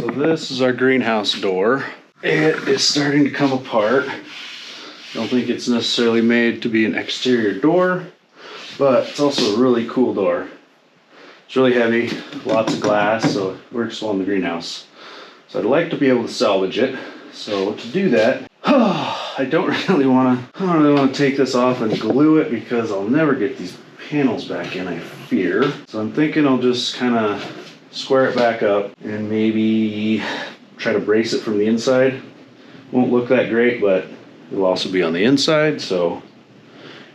So this is our greenhouse door. It is starting to come apart. Don't think it's necessarily made to be an exterior door, but it's also a really cool door. It's really heavy, lots of glass, so it works well in the greenhouse. So I'd like to be able to salvage it. So to do that, I don't really want to take this off and glue it because I'll never get these panels back in, I fear. So I'm thinking I'll just kind of square it back up and maybe try to brace it from the inside. Won't look that great, but it'll also be on the inside, so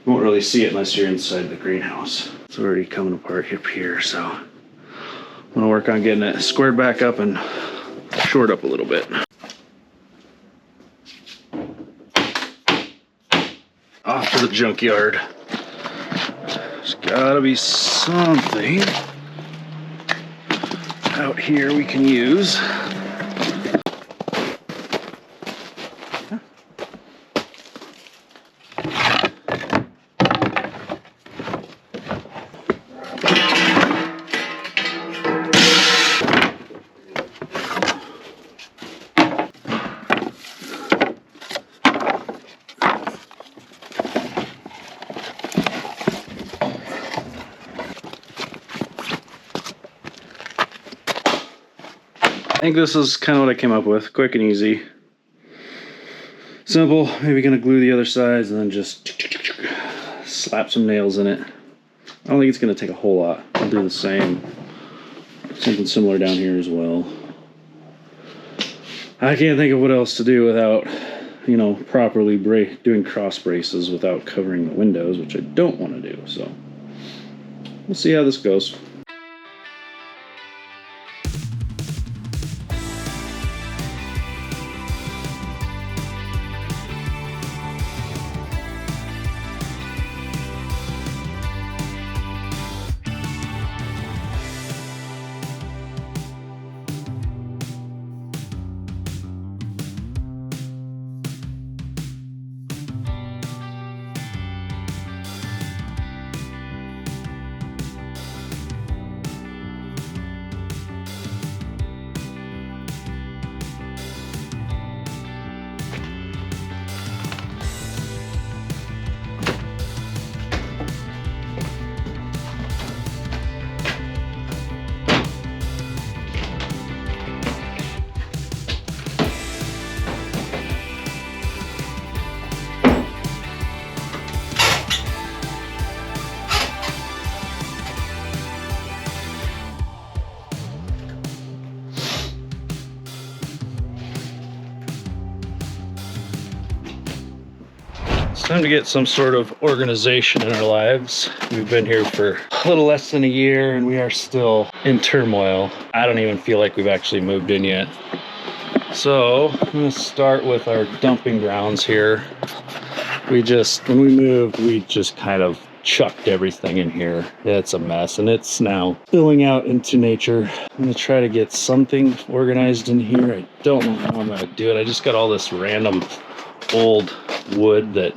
you won't really see it unless you're inside the greenhouse. It's already coming apart up here, so I'm gonna work on getting it squared back up and shored up a little bit. Off to the junkyard. There's gotta be something out here we can use. I think this is kind of what I came up with, quick and easy. Simple, maybe gonna glue the other sides and then just slap some nails in it. I don't think it's gonna take a whole lot. I'll do the same, something similar down here as well. I can't think of what else to do without, you know, properly doing cross braces without covering the windows, which I don't want to do, so we'll see how this goes. It's time to get some sort of organization in our lives. We've been here for a little less than a year and we are still in turmoil. I don't even feel like we've actually moved in yet. So I'm gonna start with our dumping grounds here. When we moved, we just kind of chucked everything in here. It's a mess and it's now spilling out into nature. I'm gonna try to get something organized in here. I don't know how I'm gonna do it. I just got all this random old wood that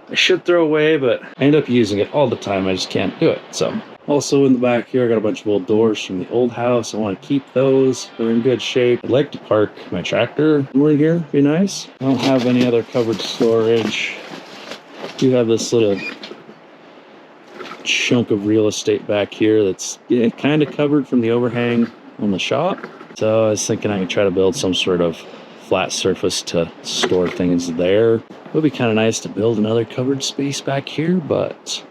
I should throw away, but I end up using it all the time. I just can't do it. So also in the back here, I got a bunch of old doors from the old house. I want to keep those. They're in good shape. I'd like to park my tractor somewhere in here. Be nice. I don't have any other covered storage. I do have this little chunk of real estate back here that's kind of covered from the overhang on the shop. So I was thinking I could try to build some sort of flat surface to store things there. It would be kind of nice to build another covered space back here, but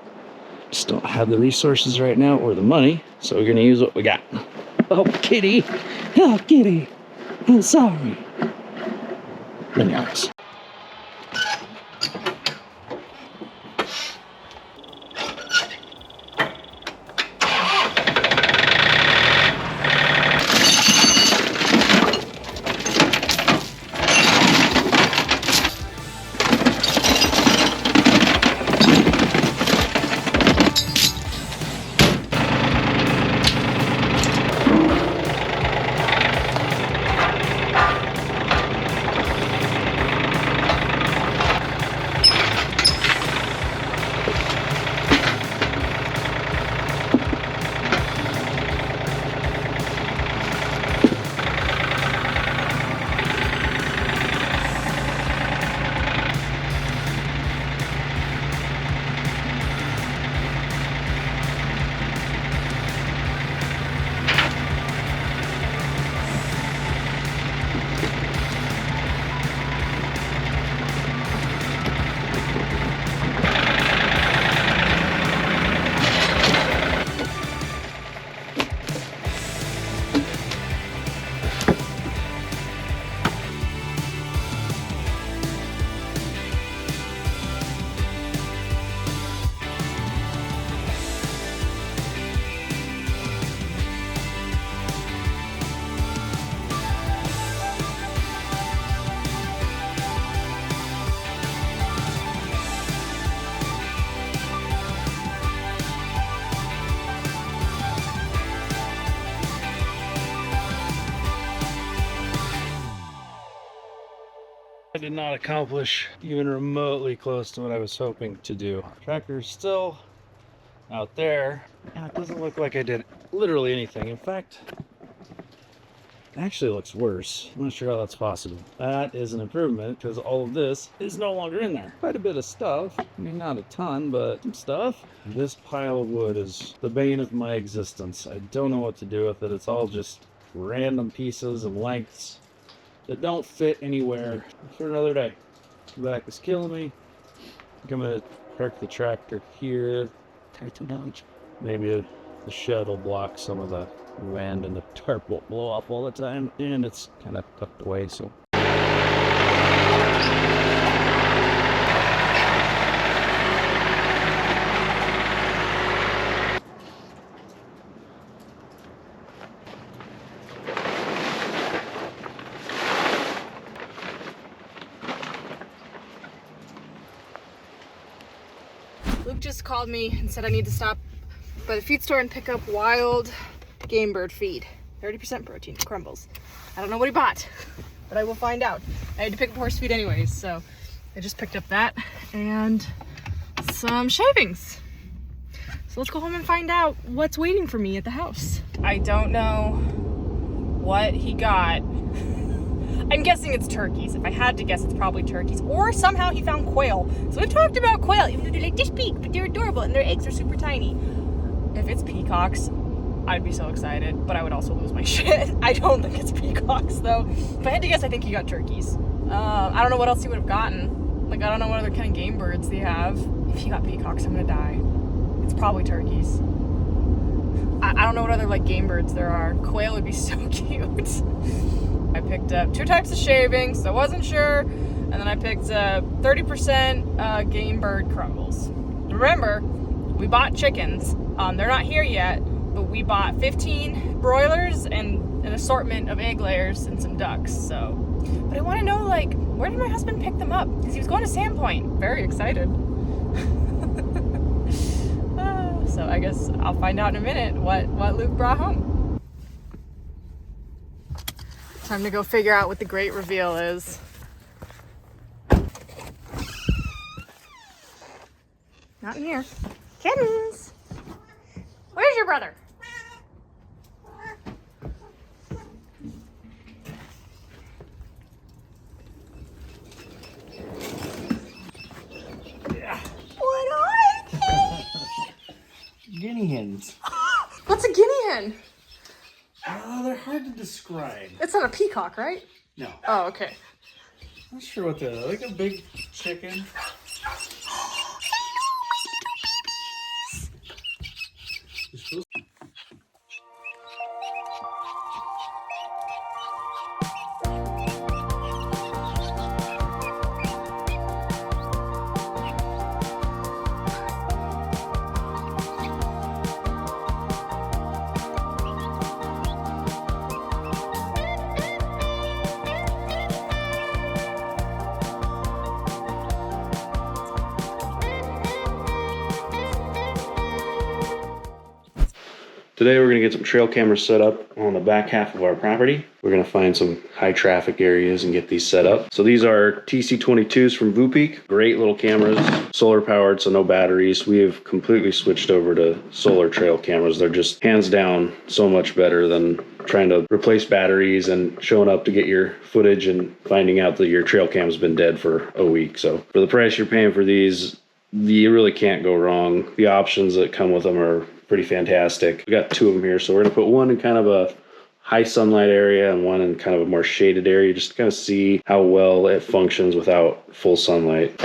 just don't have the resources right now or the money, so we're gonna use what we got. Oh, kitty! Oh, kitty! I'm sorry. Anyways. I did not accomplish even remotely close to what I was hoping to do. Tractor's still out there, and it doesn't look like I did literally anything. In fact, it actually looks worse. I'm not sure how that's possible. That is an improvement because all of this is no longer in there. Quite a bit of stuff. I mean, not a ton, but some stuff. This pile of wood is the bane of my existence. I don't know what to do with it. It's all just random pieces and lengths that don't fit anywhere. For another day. The back is killing me. I think I'm gonna park the tractor here. Maybe the shed will block some of the wind and the tarp won't blow up all the time, and it's kind of tucked away, so. Luke just called me and said I need to stop by the feed store and pick up wild game bird feed. 30% protein, crumbles. I don't know what he bought, but I will find out. I had to pick up horse feed anyways, so I just picked up that and some shavings. So let's go home and find out what's waiting for me at the house. I don't know what he got. I'm guessing it's turkeys. If I had to guess, it's probably turkeys. Or somehow he found quail. So we've talked about quail, even though they're like this big, but they're adorable and their eggs are super tiny. If it's peacocks, I'd be so excited, but I would also lose my shit. I don't think it's peacocks though. If I had to guess, I think he got turkeys. I don't know what else he would have gotten. Like, I don't know what other kind of game birds they have. If he got peacocks, I'm gonna die. It's probably turkeys. I don't know what other like game birds there are. Quail would be so cute. I picked up 2 types of shavings, so I wasn't sure. And then I picked up 30% game bird crumbles. Remember, we bought chickens. They're not here yet, but we bought 15 broilers and an assortment of egg layers and some ducks, so. But I want to know, like, where did my husband pick them up? Because he was going to Sandpoint. Very excited. So I guess I'll find out in a minute what Luke brought home. Time to go figure out what the great reveal is. Not in here. Kittens! Where's your brother? Yeah. What are they? Guinea hens. What's a guinea hen? They're hard to describe. It's not a peacock, right? No. Oh, okay. Not sure what they're like. A big chicken. Today we're going to get some trail cameras set up on the back half of our property. We're going to find some high traffic areas and get these set up. So these are TC22s from Voopeak. Great little cameras, solar powered, so no batteries. We have completely switched over to solar trail cameras. They're just hands down so much better than trying to replace batteries and showing up to get your footage and finding out that your trail cam's been dead for a week. So for the price you're paying for these, you really can't go wrong. The options that come with them are pretty fantastic. We got 2 of them here, so we're gonna put one in kind of a high sunlight area and one in kind of a more shaded area, just to kind of see how well it functions without full sunlight.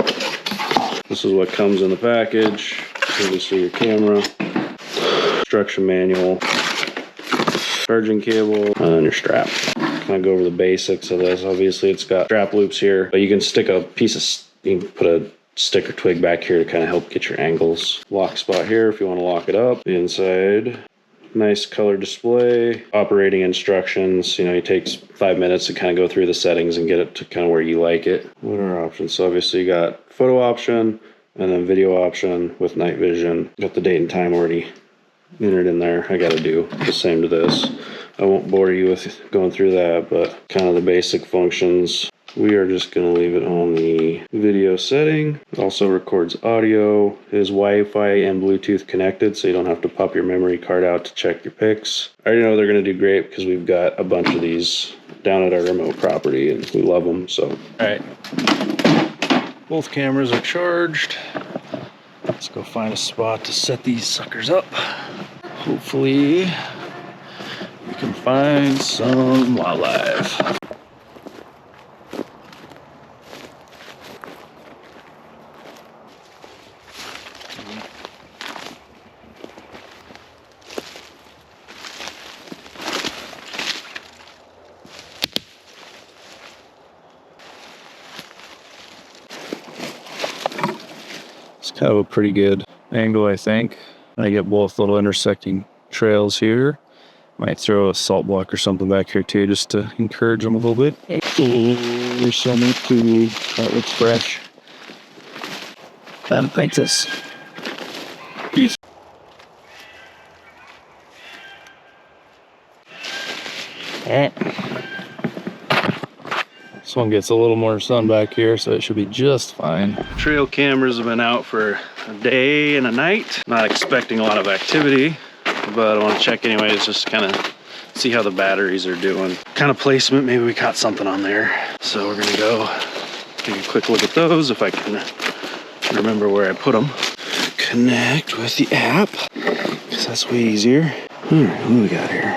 This is what comes in the package. Obviously your camera, instruction manual, charging cable, and then your strap. Kind of go over the basics of this. Obviously it's got strap loops here, but you can stick a piece of, you can put a stick or twig back here to kind of help get your angles. Lock spot here if you want to lock it up. The inside, nice color display. Operating instructions, you know, it takes 5 minutes to kind of go through the settings and get it to kind of where you like it. What are our options? So obviously you got photo option and then video option with night vision. Got the date and time already entered in there. I got to do the same to this. I won't bore you with going through that, but kind of the basic functions. We are just going to leave it on the video setting. It also records audio. It is Wi-Fi and Bluetooth connected, so you don't have to pop your memory card out to check your pics. I already know they're going to do great because we've got a bunch of these down at our remote property and we love them. So, all right. Both cameras are charged. Let's go find a spot to set these suckers up. Hopefully we can find some wildlife. It's kind of a pretty good angle, I think. I get both little intersecting trails here. Might throw a salt block or something back here too, just to encourage them a little bit. There's something cool. That looks fresh. That thanks us. Peace. This one gets a little more sun back here, so it should be just fine. Trail cameras have been out for a day and a night. Not expecting a lot of activity, but I want to check anyways, just kind of see how the batteries are doing. Kind of placement, maybe we caught something on there. So we're gonna go take a quick look at those if I can remember where I put them. Connect with the app, because that's way easier. All right, what do we got here?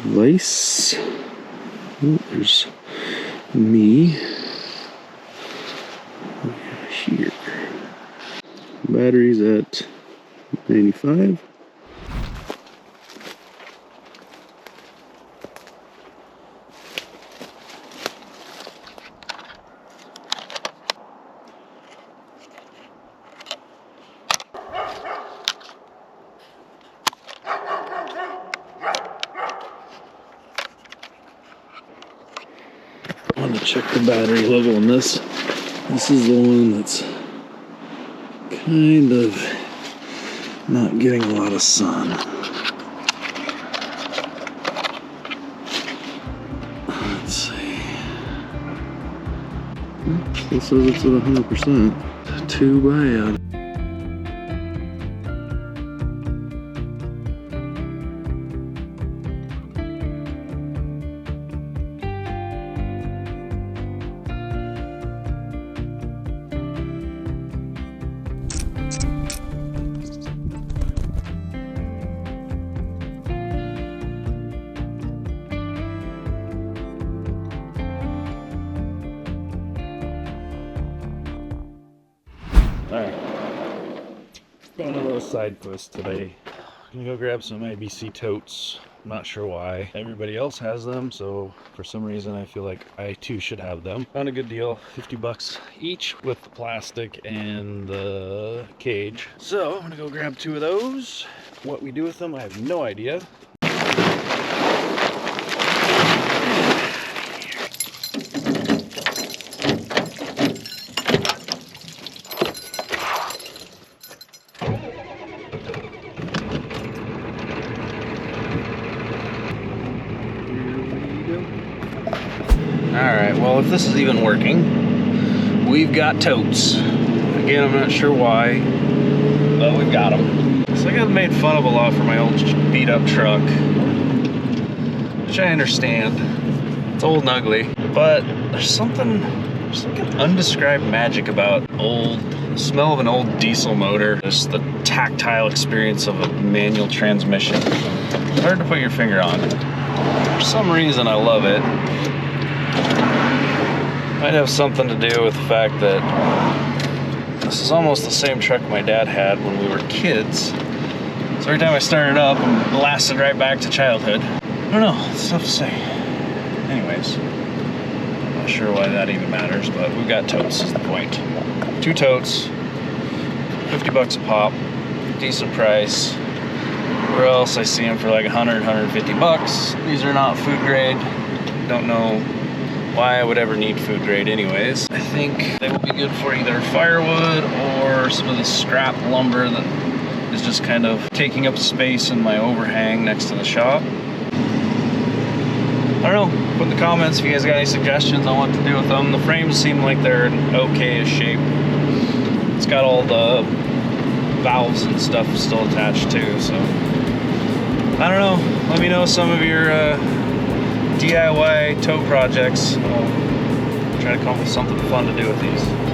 Lice. Oh, there's me. Here. Batteries at 95. I want to check the battery level on this. This is the one that's kind of not getting a lot of sun. Let's see. It says it's at 100%. Too bad. Alright, going a little side quest today. I'm gonna go grab some ABC totes. I'm not sure why. Everybody else has them, so for some reason I feel like I too should have them. Found a good deal, 50 bucks each with the plastic and the cage. So I'm gonna go grab 2 of those. What we do with them, I have no idea. Alright, well, if this is even working, we've got totes. Again, I'm not sure why, but we've got them. So I got made fun of a lot for my old beat-up truck, which I understand. It's old and ugly, but there's like an undescribed magic about the smell of an old diesel motor, just the tactile experience of a manual transmission. It's hard to put your finger on. For some reason, I love it. Might have something to do with the fact that this is almost the same truck my dad had when we were kids. So every time I started up, I'm blasted right back to childhood. I don't know, it's tough to say. Anyways, I'm not sure why that even matters, but we've got totes is the point. 2 totes, 50 bucks a pop, decent price. Where else I see them for like 100, 150 bucks. These are not food grade. Don't know why I would ever need food grade anyways. I think they will be good for either firewood or some of the scrap lumber that is just kind of taking up space in my overhang next to the shop. I don't know, put in the comments if you guys got any suggestions on what to do with them. The frames seem like they're in okay-ish shape. It's got all the valves and stuff still attached too, so I don't know. Let me know some of your DIY tow projects. Try to come up with something fun to do with these.